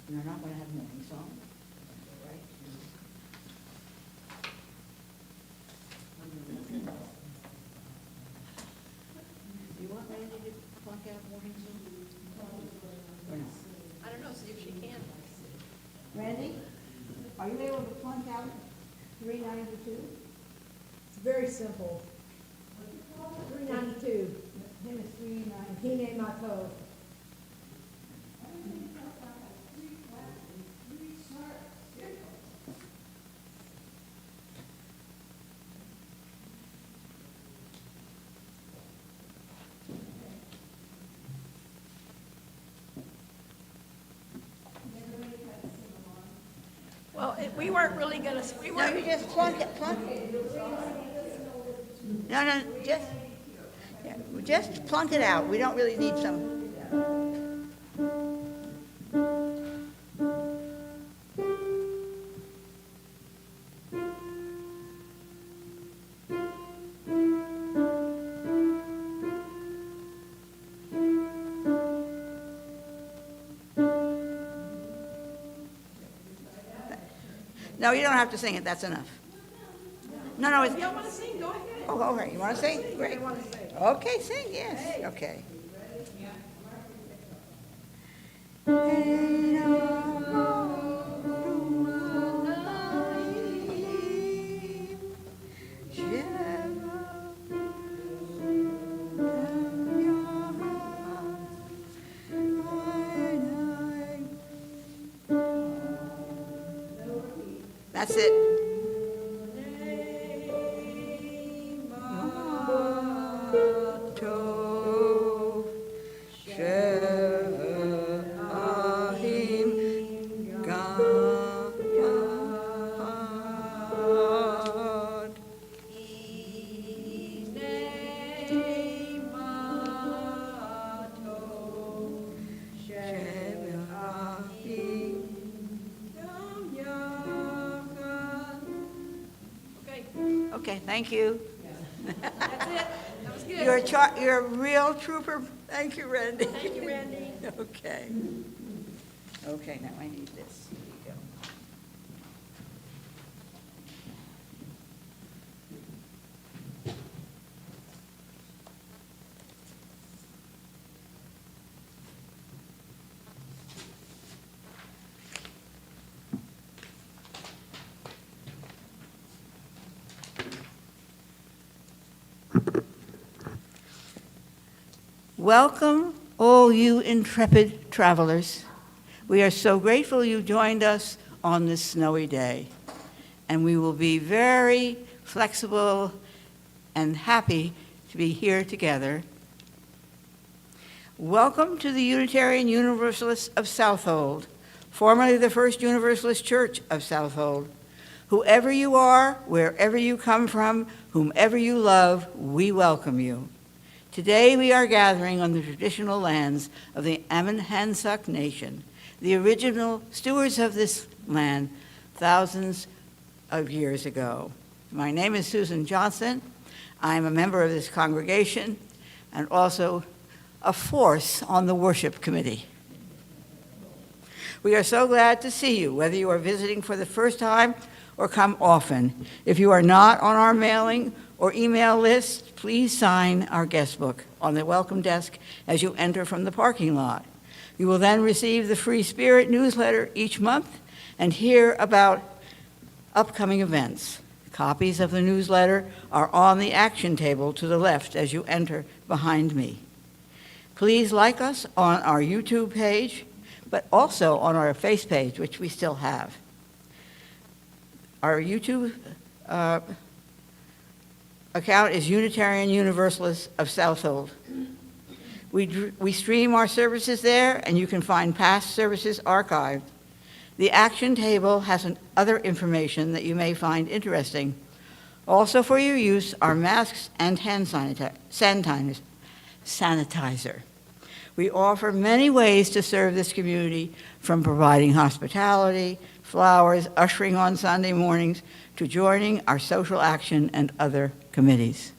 And they're not going to have morning song. Go right to- Do you want Randy to plunk out morning song? Or no? I don't know, see if she can. Randy, are you able to plunk out 392? It's very simple. 392. Him is 392. He named my code. Well, we weren't really gonna, we No, weren't, you just plunk it, plunk it. No, just plunk it out. We don't really need some. No, you don't have to sing it, that's enough. No, it's, if y'all wanna sing, go ahead. oh, all right, you want to sing? Great. Okay, sing, yes, okay. That's it. Okay, thank you. That's it, that was good. You're a real trooper. Thank you, Randy. Thank you, Randy. Okay. Okay, now I need this. Here you go. Welcome, all you intrepid travelers. We are so grateful you joined us on this snowy day, and we will be very flexible and happy to be here together. Welcome to the Unitarian Universalists of Southold, formerly the First Universalist Church of Southold. Whoever you are, wherever you come from, whomever you love, we welcome you. Today we are gathering on the traditional lands of the Ammonhansuk Nation, the original stewards of this land thousands of years ago. My name is Suzan Johnson. I'm a member of this congregation and also a force on the worship committee. We are so glad to see you, whether you are visiting for the first time or come often. If you are not on our mailing or email list, please sign our guest book on the welcome desk as you enter from the parking lot. You will then receive the Free Spirit newsletter each month and hear about upcoming events. Copies of the newsletter are on the action table to the left as you enter behind me. Please like us on our YouTube page, but also on our face page, which we still have. Our YouTube account is Unitarian Universalists of Southold. We stream our services there, and you can find past services archived. The action table has other information that you may find interesting. Also for your use are masks and hand sanitizer. We offer many ways to serve this community, from providing hospitality, flowers, ushering on Sunday mornings, to joining our social action and other committees.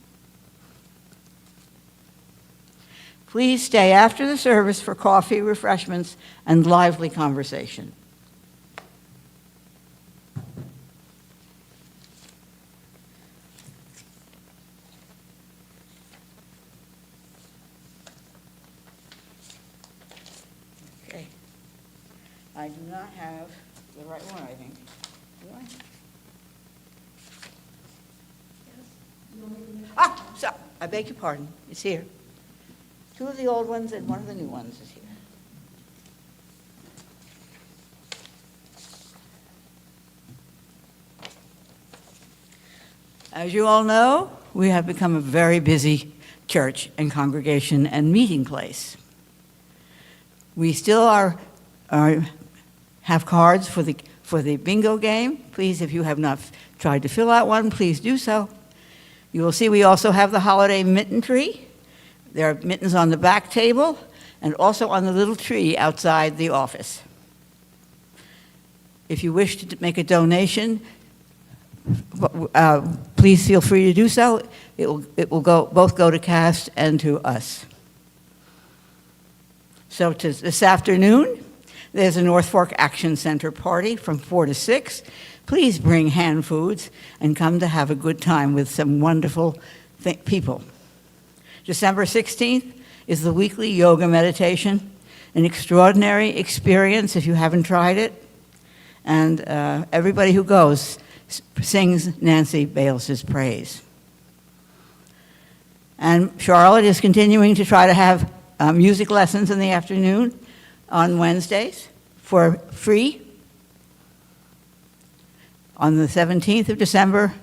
Please stay after the service for coffee, refreshments, and lively conversation. I do not have the right one, I think. Do I? Ah, so, I beg your pardon, it's here. Two of the old ones and one of the new ones is here. As you all know, we have become a very busy church and congregation and meeting place. We still have cards for the bingo game. Please, if you have not tried to fill out one, please do so. You will see we also have the holiday mitten tree. There are mittens on the back table and also on the little tree outside the office. If you wish to make a donation, please feel free to do so. It will both go to CAST and to us. So this afternoon, there's a North Fork Action Center party from 4 to 6. Please bring hand foods and come to have a good time with some wonderful people. December 16th is the weekly yoga meditation, an extraordinary experience if you haven't tried it. And everybody who goes sings Nancy Bales's praise. And Charlotte is continuing to try to have music lessons in the afternoon on Wednesdays for free. On the 17th of December,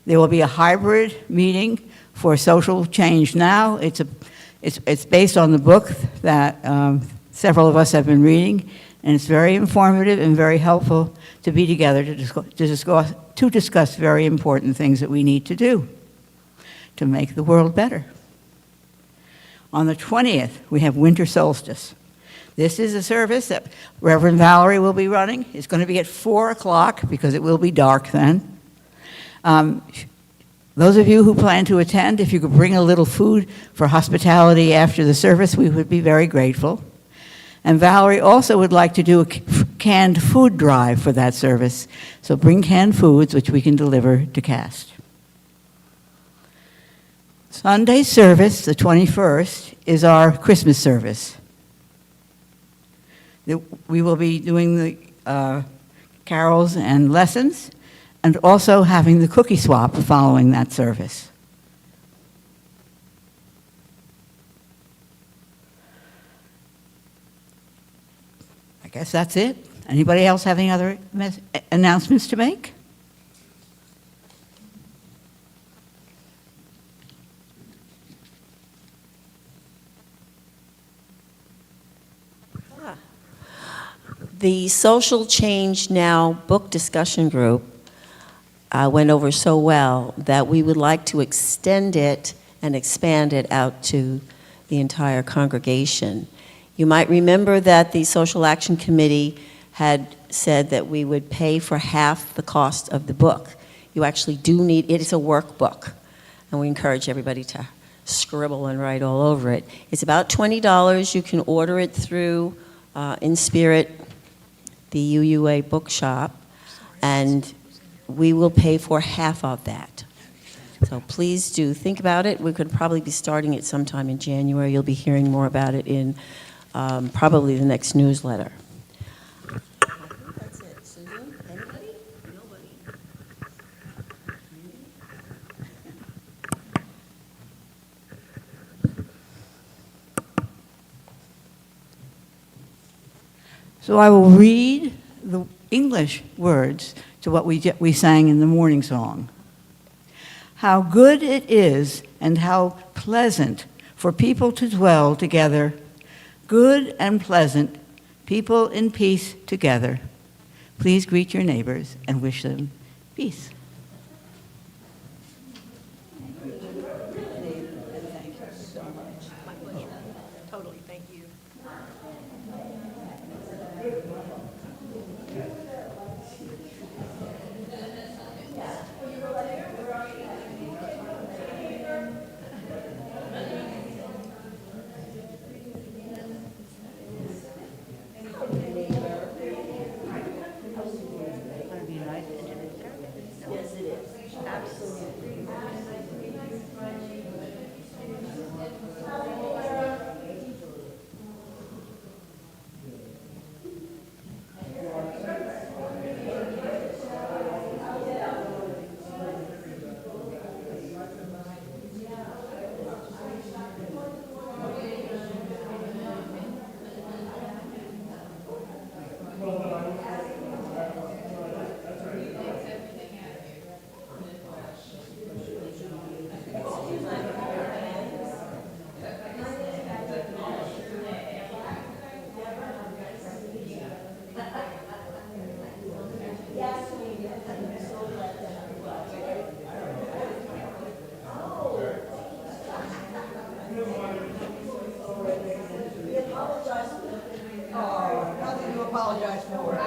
there will be a hybrid meeting for Social Change Now. It's based on the book that several of us have been reading, and it's very informative and very helpful to be together to discuss very important things that we need to do to make the world better. On the 20th, we have Winter Solstice. This is a service that Reverend Valerie will be running. It's going to be at 4 o'clock because it will be dark then. Those of you who plan to attend, if you could bring a little food for hospitality after the service, we would be very grateful. And Valerie also would like to do a canned food drive for that service. So bring canned foods, which we can deliver to CAST. Sunday service, the 21st, is our Christmas service. We will be doing the carols and lessons, and also having the cookie swap following that service. I guess that's it. Anybody else have any other announcements to make? The Social Change Now book discussion group went over so well that we would like to extend it and expand it out to the entire congregation. You might remember that the Social Action Committee had said that we would pay for half the cost of the book. You actually do need, it is a workbook, and we encourage everybody to scribble and write all over it. It's about $20. You can order it through In Spirit, the UUA bookshop, and we will pay for half of that. So please do think about it. We could probably be starting it sometime in January. You'll be hearing more about it in probably the next newsletter. I think that's it. Susan, anybody? Nobody. So I will read the English words to what we sang in the morning song. How good it is and how pleasant for people to dwell together, good and pleasant, people in peace together. Please greet your neighbors and wish them peace. Totally, thank you. apologize for it.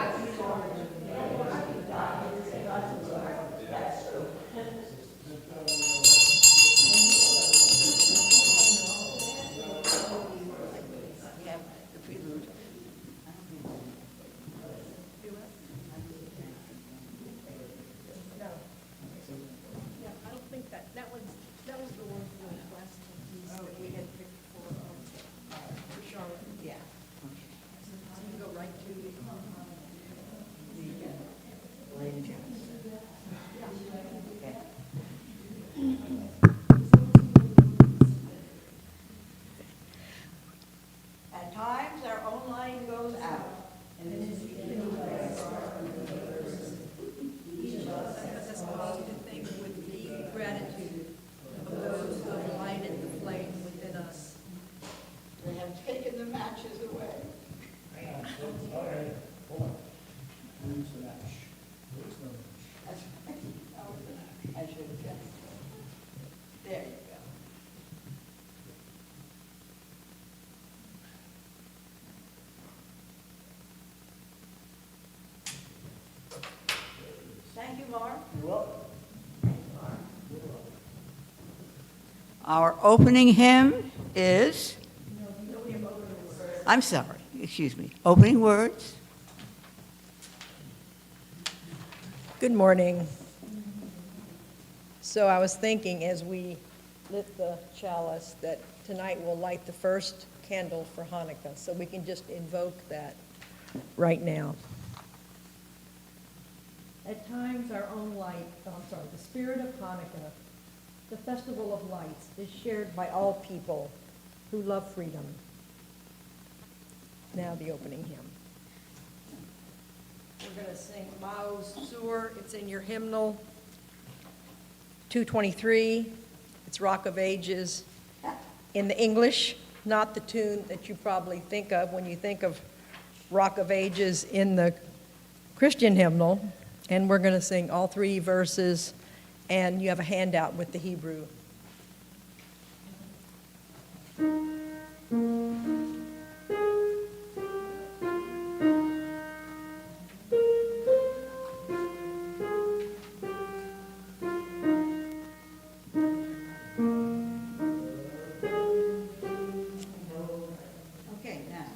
Have the prelude. Yeah, I don't think that was the one for the last piece that we had picked for Charlotte. Yeah. So you go right to the. Ladies and gentlemen. Okay. At times, our own line goes out. Each of us has a cause to think with deep gratitude of those who have lighted the flame within us. They have taken the matches away. That's right. I should have checked. There you go. Thank you, Mark. You're welcome. Our opening hymn is, I'm sorry, excuse me, opening words. Good morning. So I was thinking as we lit the chalice that tonight we'll light the first candle for Hanukkah, so we can just invoke that right now. At times, our own light, the spirit of Hanukkah, the festival of lights, is shared by all people who love freedom. Now the opening hymn. We're going to sing Maoz Tzur. It's in your hymnal, 223. It's Rock of Ages in the English, not the tune that you probably think of when you think of Rock of Ages in the Christian hymnal. And we're going to sing all three verses, and you have a handout with the Hebrew. Okay, now.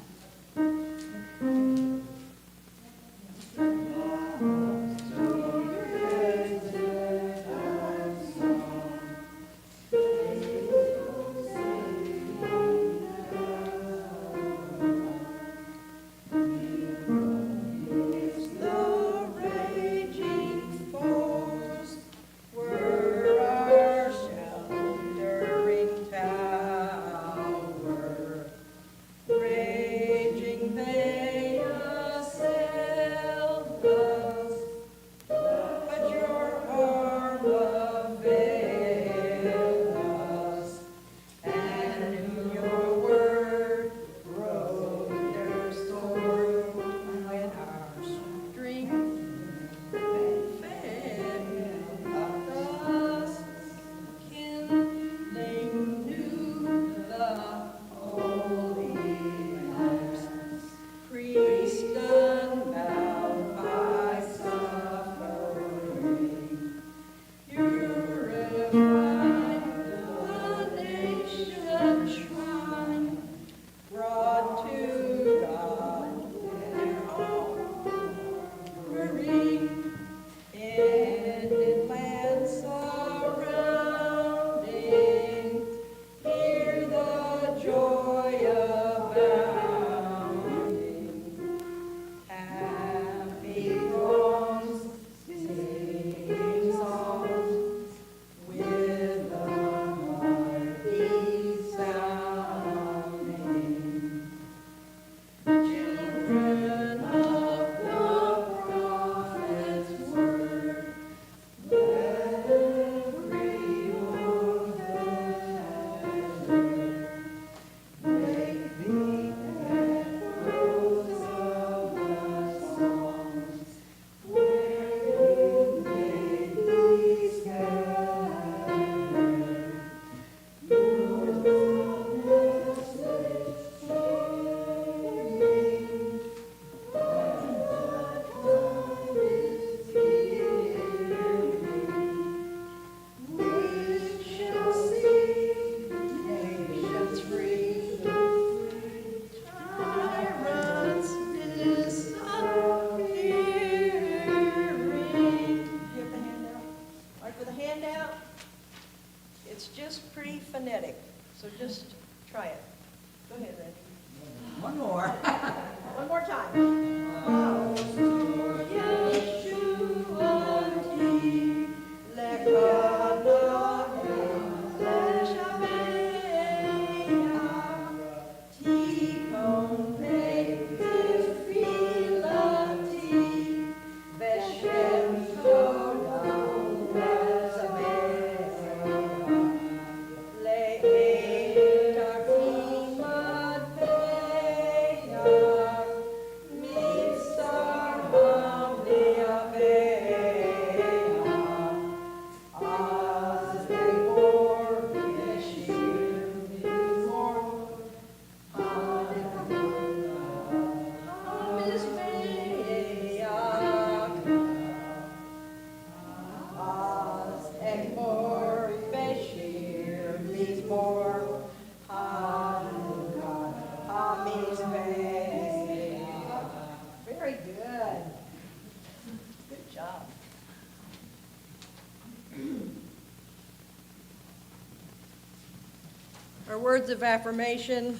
Our words of affirmation,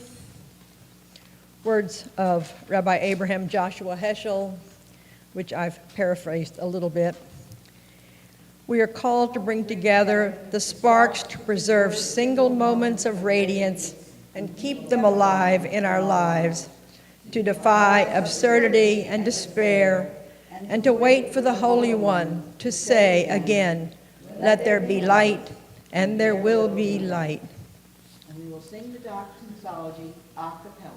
words of Rabbi Abraham Joshua Heschel, which I've paraphrased a little bit. We are called to bring together the sparks to preserve single moments of radiance and keep them alive in our lives, to defy absurdity and despair, and to wait for the Holy One to say again, "Let there be light," and there will be light. And we will sing the doxology a cappella.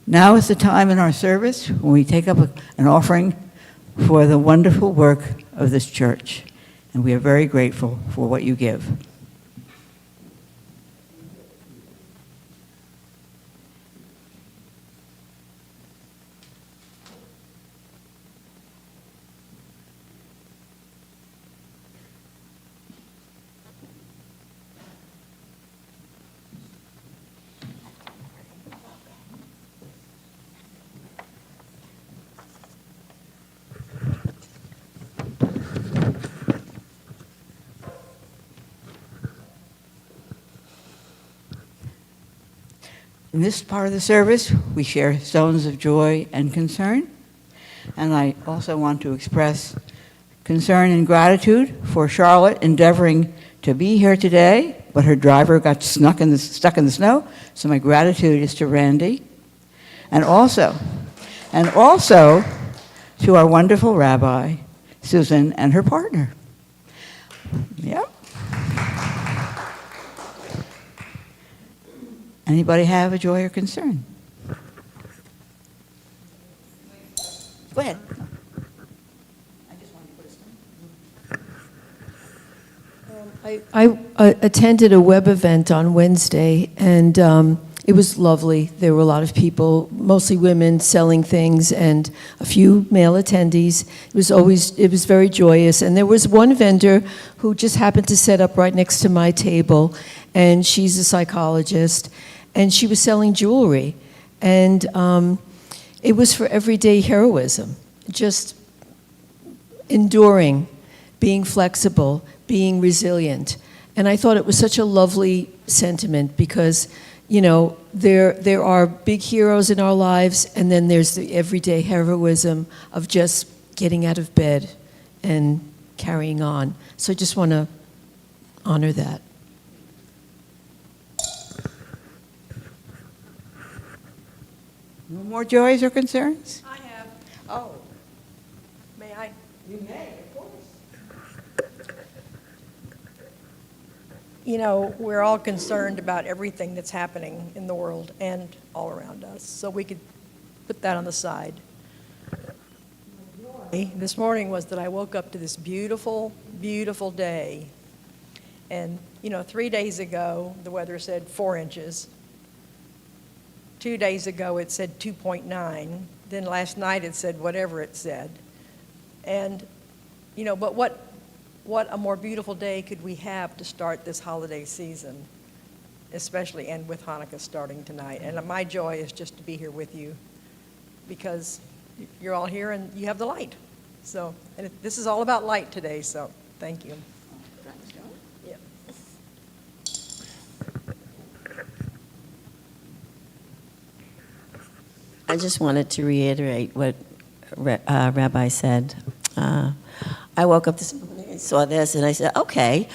Now is the time in our service when we take up an offering for the wonderful work of this church, and we are very grateful for what you give. In this part of the service, we share stones of joy and concern. And I also want to express concern and gratitude for Charlotte endeavoring to be here today, but her driver got stuck in the snow. So my gratitude is to Randy. And also to our wonderful Rabbi, Suzan, and her partner. Yep. Anybody have a joy or concern? Go ahead. I attended a web event on Wednesday, and it was lovely. There were a lot of people, mostly women, selling things, and a few male attendees. It was very joyous. And there was one vendor who just happened to set up right next to my table, and she's a psychologist, and she was selling jewelry. And it was for everyday heroism, just enduring, being flexible, being resilient. And I thought it was such a lovely sentiment because, you know, there are big heroes in our lives, and then there's the everyday heroism of just getting out of bed and carrying on. So I just want to honor that. No more joys or concerns? I have, oh, may I? You may, of course. You know, we're all concerned about everything that's happening in the world and all around us, so we could put that on the side. This morning was that I woke up to this beautiful, beautiful day. And, you know, 3 days ago, the weather said 4 inches. 2 days ago, it said 2.9. Then last night, it said whatever it said. And, you know, but what a more beautiful day could we have to start this holiday season, especially, and with Hanukkah starting tonight. And my joy is just to be here with you because you're all here and you have the light. So, and this is all about light today, so thank you. Yep. I just wanted to reiterate what Rabbi said. I woke up this morning and saw this, and I said, okay,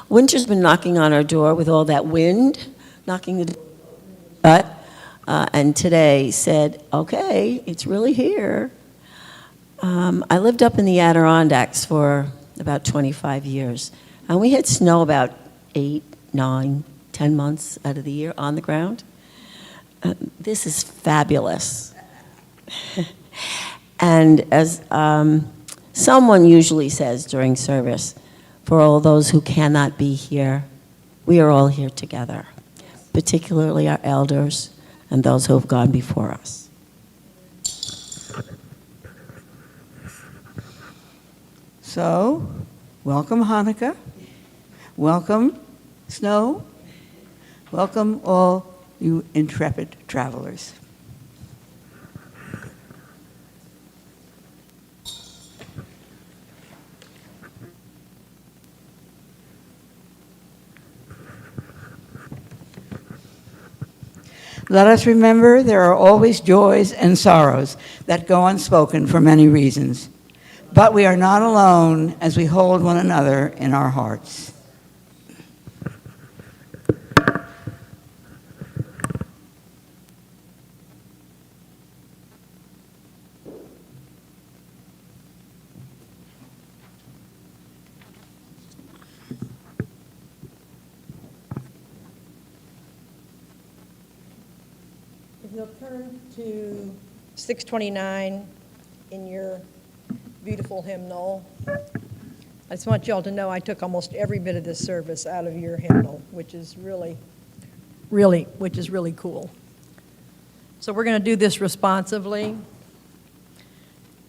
winter's been knocking on our door with all that wind, knocking the door shut, and today said, okay, it's really here. I lived up in the Adirondacks for about 25 years, and we had snow about 8, 9, 10 months out of the year on the ground. This is fabulous. And as Someone usually says during service, for all those who cannot be here, we are all here together, particularly our elders and those who have gone before us. So, welcome Hanukkah, welcome snow, welcome all you intrepid travelers. Let us remember there are always joys and sorrows that go unspoken for many reasons. But we are not alone as we hold one another in our hearts. If you'll turn to 629 in your beautiful hymnal. I just want y'all to know I took almost every bit of this service out of your hymnal, which is really cool. So we're going to do this responsively.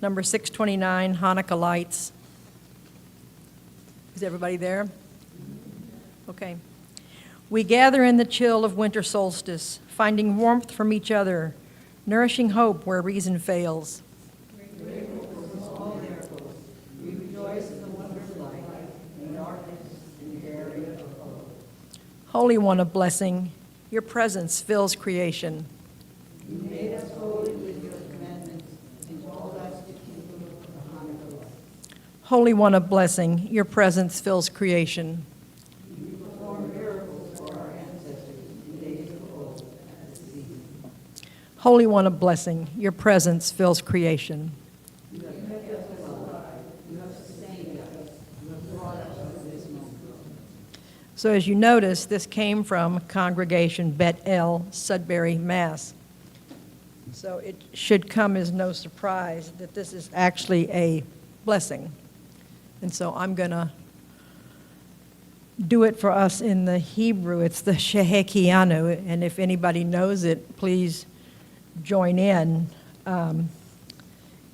Number 629, Hanukkah Lights. Is everybody there? Okay. We gather in the chill of winter solstice, finding warmth from each other, nourishing hope where reason fails. Holy One of blessing, your presence fills creation. You made us holy with your commandments and told us to keep them for the Hanukkah light. Holy One of blessing, your presence fills creation. You performed miracles for our ancestors in days of old at this season. Holy One of blessing, your presence fills creation. You have kept us alive. You have sustained us. You have brought us to this moment. So as you notice, this came from Congregation Bet El, Sudbury, Mass. So it should come as no surprise that this is actually a blessing. And so I'm going to do it for us in the Hebrew. It's the Shehekianu, and if anybody knows it, please join in. And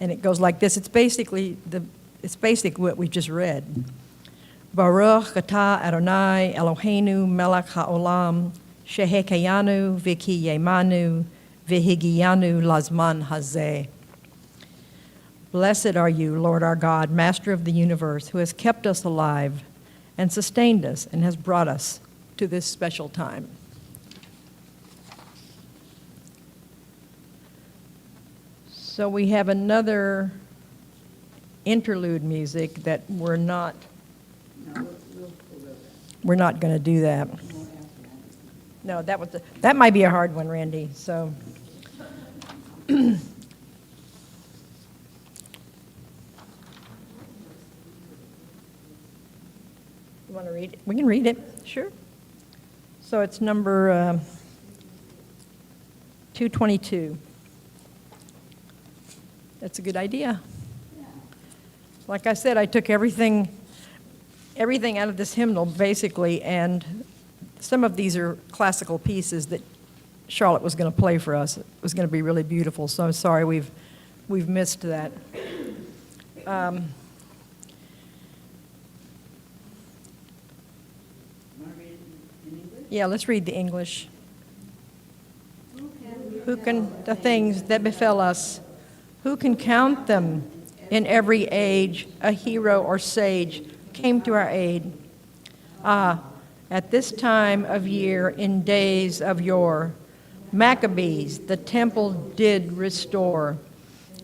it goes like this. It's basically what we just read. Baruch atah Adonai Eloheinu melech haolam shehekayanu v'kiyemanu v'higiyanu lazman hazeh. Blessed are you, Lord our God, Master of the universe, who has kept us alive and sustained us and has brought us to this special time. So we have another interlude music that we're not going to do that. No, that might be a hard one, Randy. So you want to read it? We can read it, sure. So it's number 222. That's a good idea. Like I said, I took everything out of this hymnal, basically, and some of these are classical pieces that Charlotte was going to play for us. It was going to be really beautiful, so I'm sorry we've missed that. Yeah, let's read the English. Who can the things that befell us? Who can count them? In every age, a hero or sage came to our aid. Ah, at this time of year, in days of yore, Maccabees the temple did restore.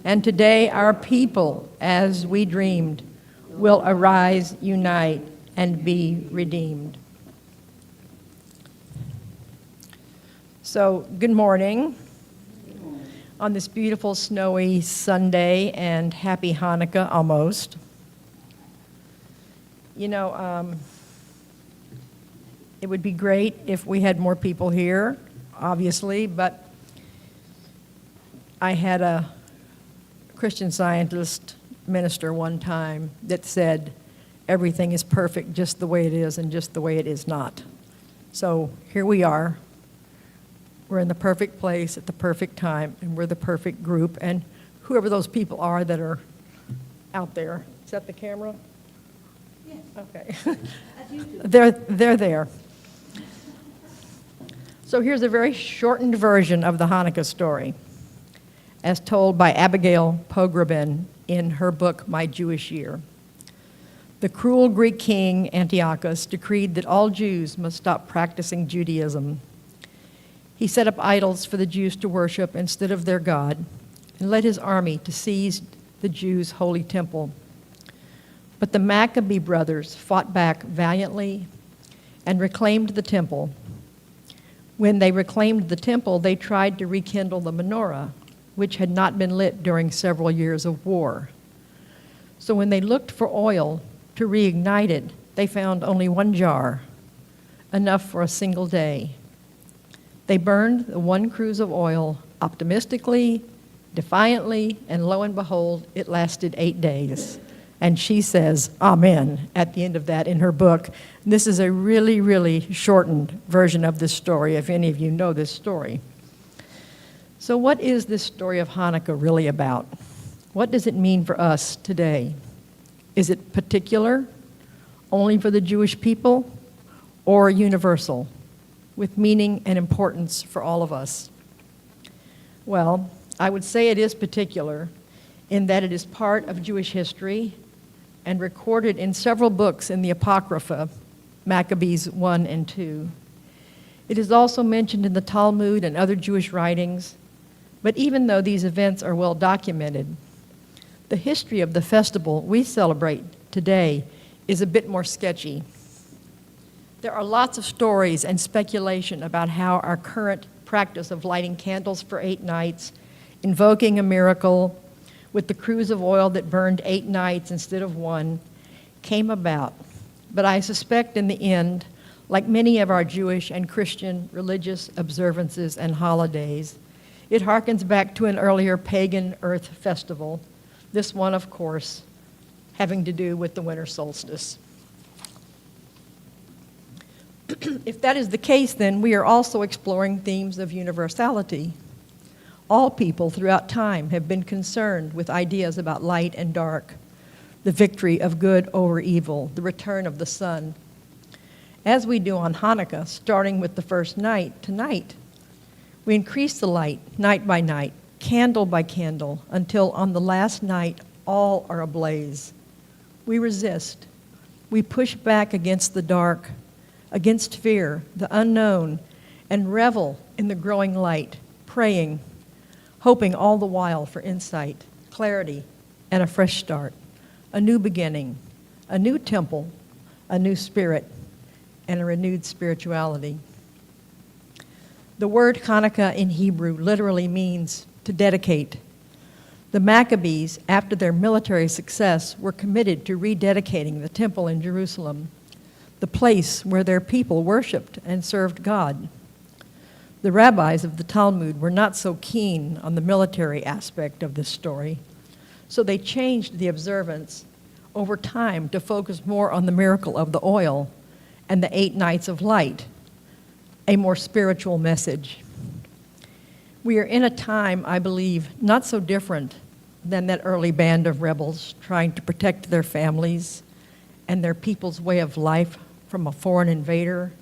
And today our people, as we dreamed, will arise, unite, and be redeemed. So, good morning. On this beautiful snowy Sunday, and happy Hanukkah almost. You know, it would be great if we had more people here, obviously, but I had a Christian Scientist minister one time that said, everything is perfect just the way it is and just the way it is not. So here we are. We're in the perfect place at the perfect time, and we're the perfect group. And whoever those people are that are out there, is that the camera? Yes. Okay. They're there. So here's a very shortened version of the Hanukkah story, as told by Abigail Pogreben in her book, My Jewish Year. The cruel Greek king Antiochus decreed that all Jews must stop practicing Judaism. He set up idols for the Jews to worship instead of their God, and led his army to seize the Jews' holy temple. But the Maccabee brothers fought back valiantly and reclaimed the temple. When they reclaimed the temple, they tried to rekindle the menorah, which had not been lit during several years of war. So when they looked for oil to reignite it, they found only one jar, enough for a single day. They burned the one cruse of oil optimistically, defiantly, and lo and behold, it lasted 8 days. And she says, Amen, at the end of that in her book. This is a really, really shortened version of this story, if any of you know this story. So what is this story of Hanukkah really about? What does it mean for us today? Is it particular, only for the Jewish people, or universal, with meaning and importance for all of us? Well, I would say it is particular in that it is part of Jewish history and recorded in several books in the Apocrypha, Maccabees 1 and 2. It is also mentioned in the Talmud and other Jewish writings, but even though these events are well documented, the history of the festival we celebrate today is a bit more sketchy. There are lots of stories and speculation about how our current practice of lighting candles for 8 nights, invoking a miracle with the cruse of oil that burned 8 nights instead of 1, came about. But I suspect in the end, like many of our Jewish and Christian religious observances and holidays, it harkens back to an earlier pagan earth festival, this one, of course, having to do with the winter solstice. If that is the case, then we are also exploring themes of universality. All people throughout time have been concerned with ideas about light and dark, the victory of good over evil, the return of the sun. As we do on Hanukkah, starting with the first night, tonight, we increase the light night by night, candle by candle, until on the last night all are ablaze. We resist. We push back against the dark, against fear, the unknown, and revel in the growing light, praying, hoping all the while for insight, clarity, and a fresh start, a new beginning, a new temple, a new spirit, and a renewed spirituality. The word Hanukkah in Hebrew literally means to dedicate. The Maccabees, after their military success, were committed to rededicating the temple in Jerusalem, the place where their people worshiped and served God. The rabbis of the Talmud were not so keen on the military aspect of this story, so they changed the observance over time to focus more on the miracle of the oil and the 8 nights of light, a more spiritual message. We are in a time, I believe, not so different than that early band of rebels trying to protect their families and their people's way of life from a foreign invader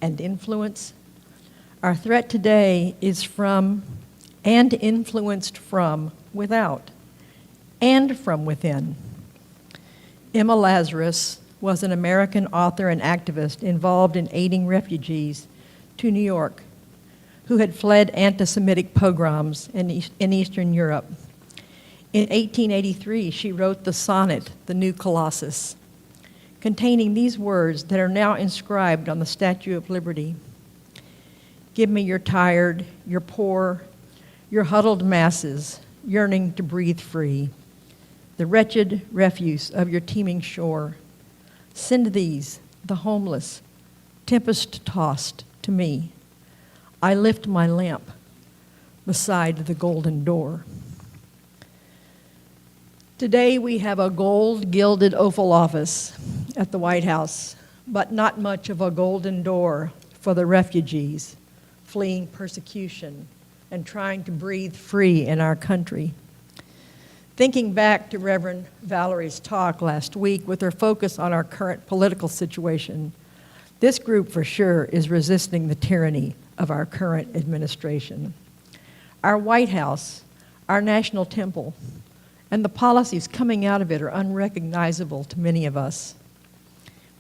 and influence. Our threat today is from and influenced from without and from within. Emma Lazarus was an American author and activist involved in aiding refugees to New York who had fled anti-Semitic pogroms in Eastern Europe. In 1883, she wrote the sonnet, The New Colossus, containing these words that are now inscribed on the Statue of Liberty. Give me your tired, your poor, your huddled masses, yearning to breathe free, the wretched refuse of your teeming shore. Send these, the homeless, tempest-tossed, to me. I lift my lamp beside the golden door. Today we have a gold-gilded Oval Office at the White House, but not much of a golden door for the refugees fleeing persecution and trying to breathe free in our country. Thinking back to Reverend Valerie's talk last week with her focus on our current political situation, this group for sure is resisting the tyranny of our current administration. Our White House, our national temple, and the policies coming out of it are unrecognizable to many of us.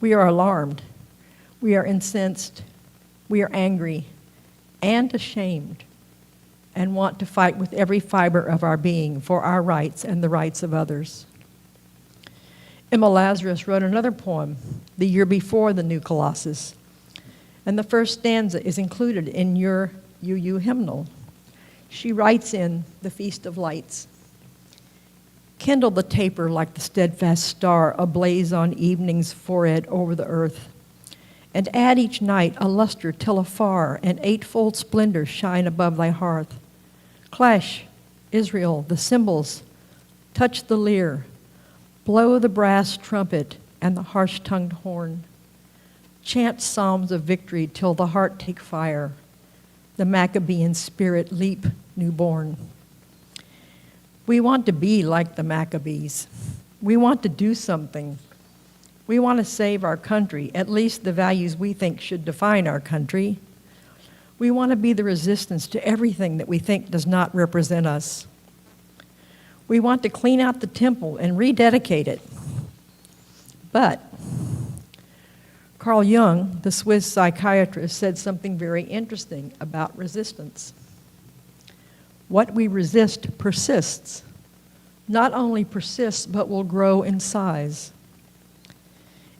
We are alarmed, we are incensed, we are angry and ashamed, and want to fight with every fiber of our being for our rights and the rights of others. Emma Lazarus wrote another poem the year before the New Colossus, and the first stanza is included in your UU hymnal. She writes in The Feast of Lights, "Kindle the taper like the steadfast star ablaze on evening's forehead over the earth, and add each night a luster till afar an eightfold splendor shine above thy hearth. Clash, Israel, the cymbals, touch the lyre, blow the brass trumpet and the harsh-tongued horn. Chant psalms of victory till the heart take fire, the Maccabean spirit leap newborn." We want to be like the Maccabees. We want to do something. We want to save our country, at least the values we think should define our country. We want to be the resistance to everything that we think does not represent us. We want to clean out the temple and rededicate it. But Carl Jung, the Swiss psychiatrist, said something very interesting about resistance. What we resist persists. Not only persists, but will grow in size.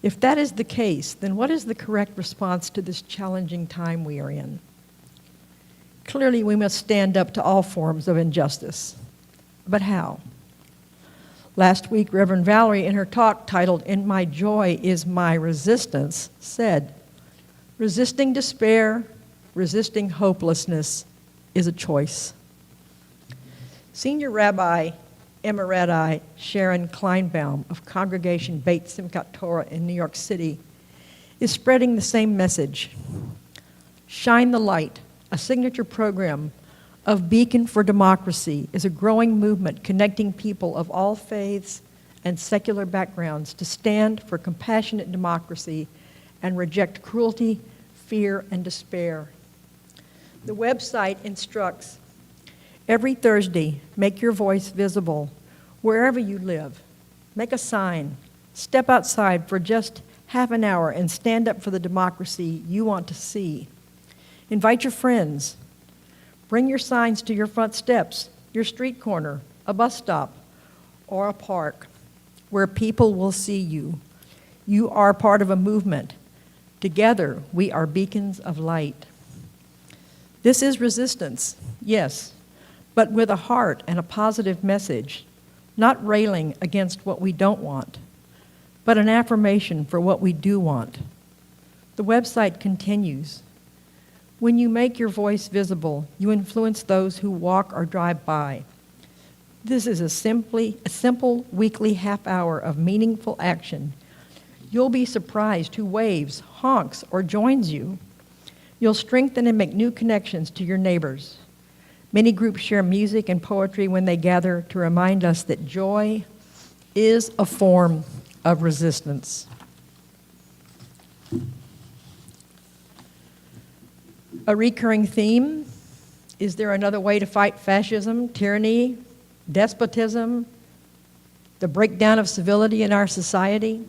If that is the case, then what is the correct response to this challenging time we are in? Clearly, we must stand up to all forms of injustice. But how? Last week, Reverend Valerie, in her talk titled, "In My Joy is My Resistance," said, "Resisting despair, resisting hopelessness is a choice." Senior Rabbi Emeriti Sharon Kleinbaum of Congregation Beit Simchat Torah in New York City is spreading the same message. Shine the Light, a signature program of Beacon for Democracy, is a growing movement connecting people of all faiths and secular backgrounds to stand for compassionate democracy and reject cruelty, fear, and despair. The website instructs, every Thursday, make your voice visible wherever you live. Make a sign. Step outside for just half an hour and stand up for the democracy you want to see. Invite your friends. Bring your signs to your front steps, your street corner, a bus stop, or a park where people will see you. You are part of a movement. Together, we are beacons of light. This is resistance, yes, but with a heart and a positive message, not railing against what we don't want, but an affirmation for what we do want. The website continues, when you make your voice visible, you influence those who walk or drive by. This is a simple weekly half hour of meaningful action. You'll be surprised who waves, honks, or joins you. You'll strengthen and make new connections to your neighbors. Many groups share music and poetry when they gather to remind us that joy is a form of resistance. A recurring theme, is there another way to fight fascism, tyranny, despotism, the breakdown of civility in our society?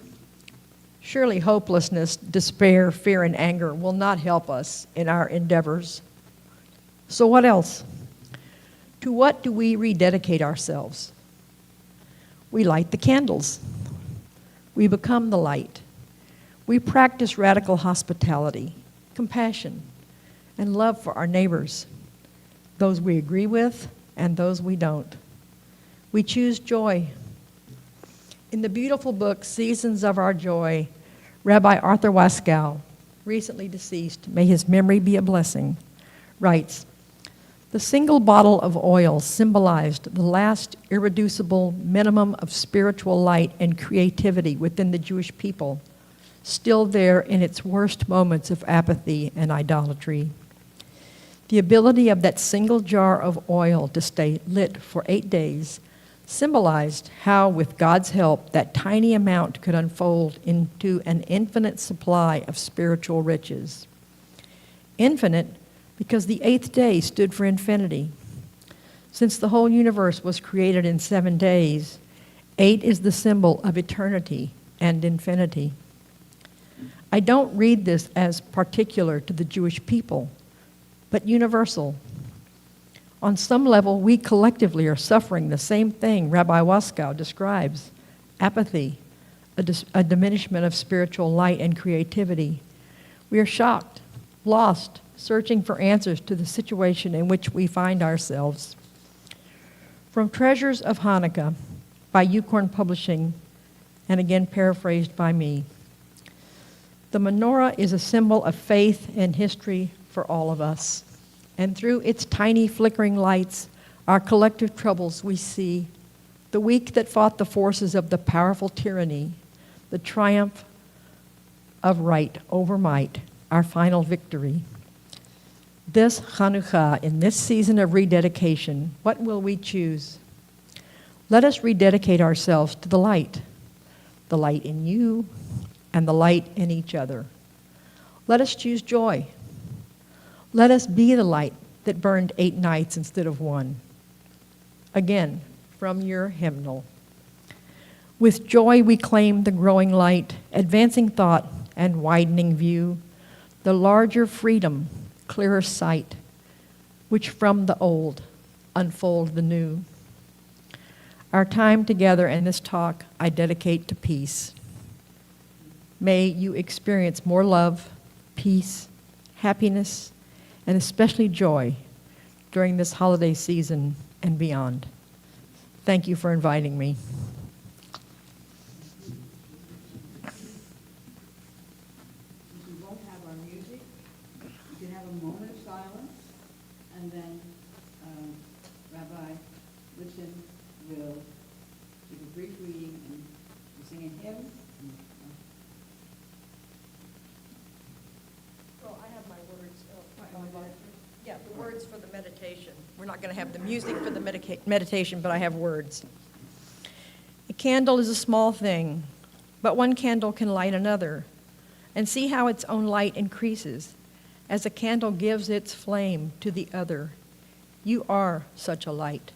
Surely hopelessness, despair, fear, and anger will not help us in our endeavors. So what else? To what do we rededicate ourselves? We light the candles. We become the light. We practice radical hospitality, compassion, and love for our neighbors, those we agree with and those we don't. We choose joy. In the beautiful book, Seasons of Our Joy, Rabbi Arthur Waskow, recently deceased, may his memory be a blessing, writes, The single bottle of oil symbolized the last irreducible minimum of spiritual light and creativity within the Jewish people, still there in its worst moments of apathy and idolatry. The ability of that single jar of oil to stay lit for 8 days symbolized how, with God's help, that tiny amount could unfold into an infinite supply of spiritual riches. Infinite because the 8th day stood for infinity. Since the whole universe was created in 7 days, 8 is the symbol of eternity and infinity. I don't read this as particular to the Jewish people, but universal. On some level, we collectively are suffering the same thing Rabbi Waskow describes: apathy, a diminishment of spiritual light and creativity. We are shocked, lost, searching for answers to the situation in which we find ourselves. From Treasures of Hanukkah by Yukorn Publishing, and again paraphrased by me. The menorah is a symbol of faith and history for all of us. And through its tiny flickering lights, our collective troubles we see, the weak that fought the forces of the powerful tyranny, the triumph of right over might, our final victory. This Hanukkah, in this season of rededication, what will we choose? Let us rededicate ourselves to the light in you and the light in each other. Let us choose joy. Let us be the light that burned 8 nights instead of 1. Again, from your hymnal. With joy we claim the growing light, advancing thought and widening view, the larger freedom, clearer sight, which from the old unfold the new. Our time together in this talk I dedicate to peace. May you experience more love, peace, happiness, and especially joy during this holiday season and beyond. Thank you for inviting me. We won't have our music. You can have a moment of silence, and then Rabbi Lipson will give a brief reading and sing a hymn. Well, I have my words. Yeah, the words for the meditation. We're not going to have the music for the meditation, but I have words. A candle is a small thing, but one candle can light another. And see how its own light increases as a candle gives its flame to the other. You are such a light.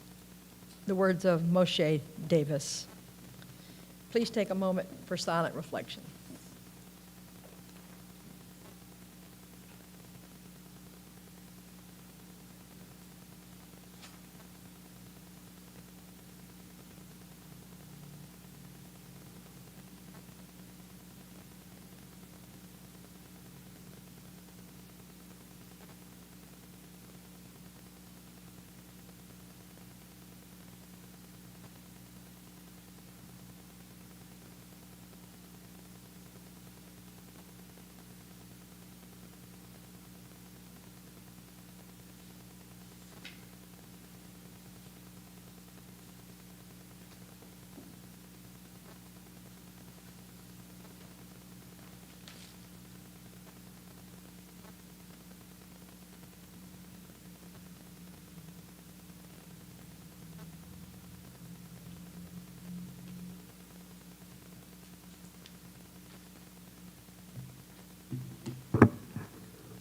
The words of Moshe Davis. Please take a moment for silent reflection.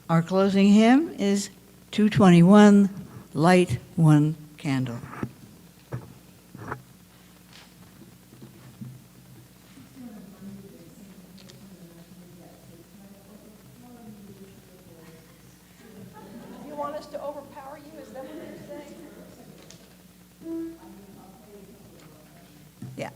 Our closing hymn is 221, Light One Candle. You want us to overpower you? Is that what you're saying? Yeah.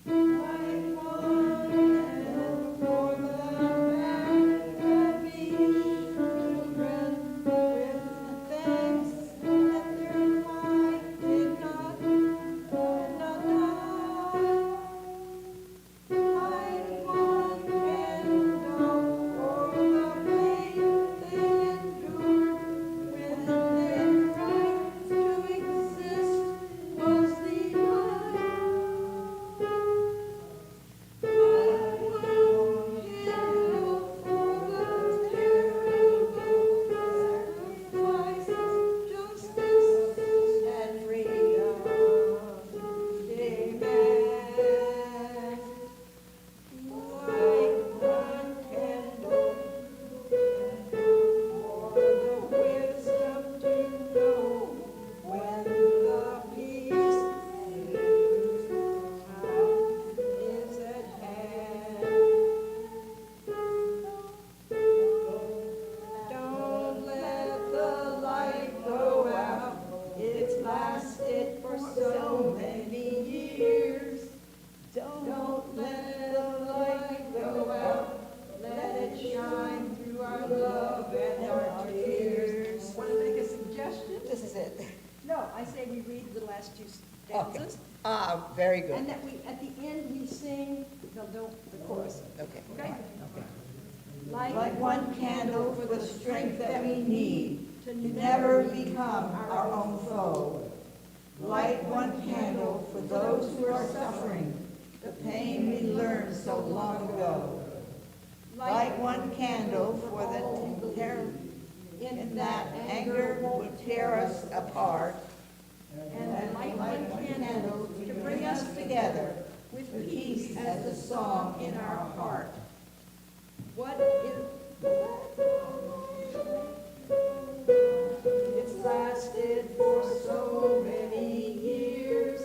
Light one stanzas. Ah, very good. And that we, at the end, we sing the chorus. Okay. Okay? Light one candle for the strength that we need to never become our own foe. Light one candle for those who are suffering the pain we learned so long ago. Light one candle for the terror in that anger would tear us apart. And light one candle to bring us together with peace as the song in our heart. What is, it's lasted for so many years.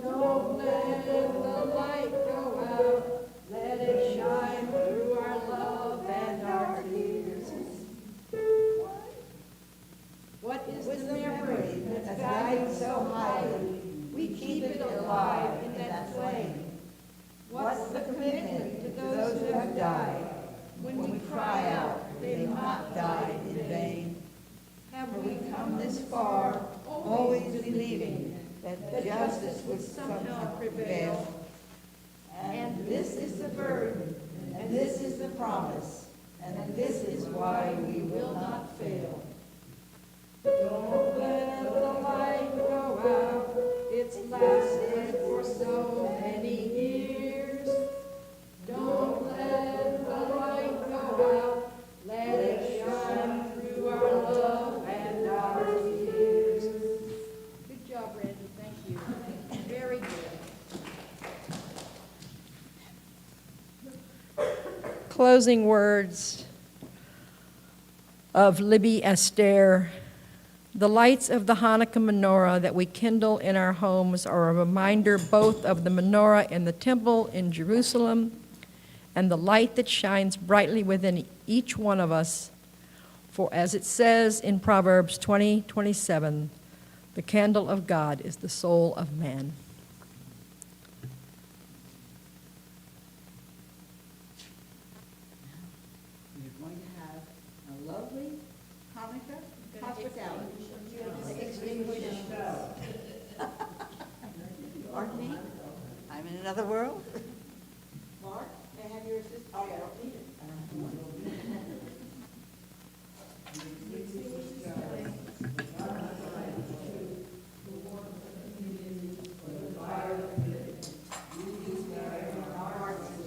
Don't let the light go out. Let it shine through our love and our tears. What is the memory that's valued so highly? We keep it alive in that flame. What's the commitment to those who have died? When we cry out, they've not died in vain. Have we come this far, always believing that justice would somehow prevail? And this is the burden, and this is the promise, and this is why we will not fail. Don't let the light go out, it's lasted for so many years. Don't let the light go out, let it shine through our love and our tears. Good job, Randy, thank you. Very good. Closing words of Libby Esther. The lights of the Hanukkah menorah that we kindle in our homes are a reminder both of the menorah in the temple in Jerusalem and the light that shines brightly within each one of us. For as it says in Proverbs 20:27, the candle of God is the soul of man. We're going to have a lovely Hanukkah hospitality. Pardon me? I'm in another world? Mark, may I have your assist? Oh, yeah, I don't need it.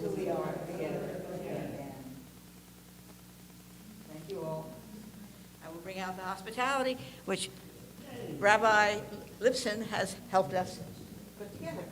Who we are together. Thank you all. I will bring out the hospitality, which Rabbi Lipson has helped us put together.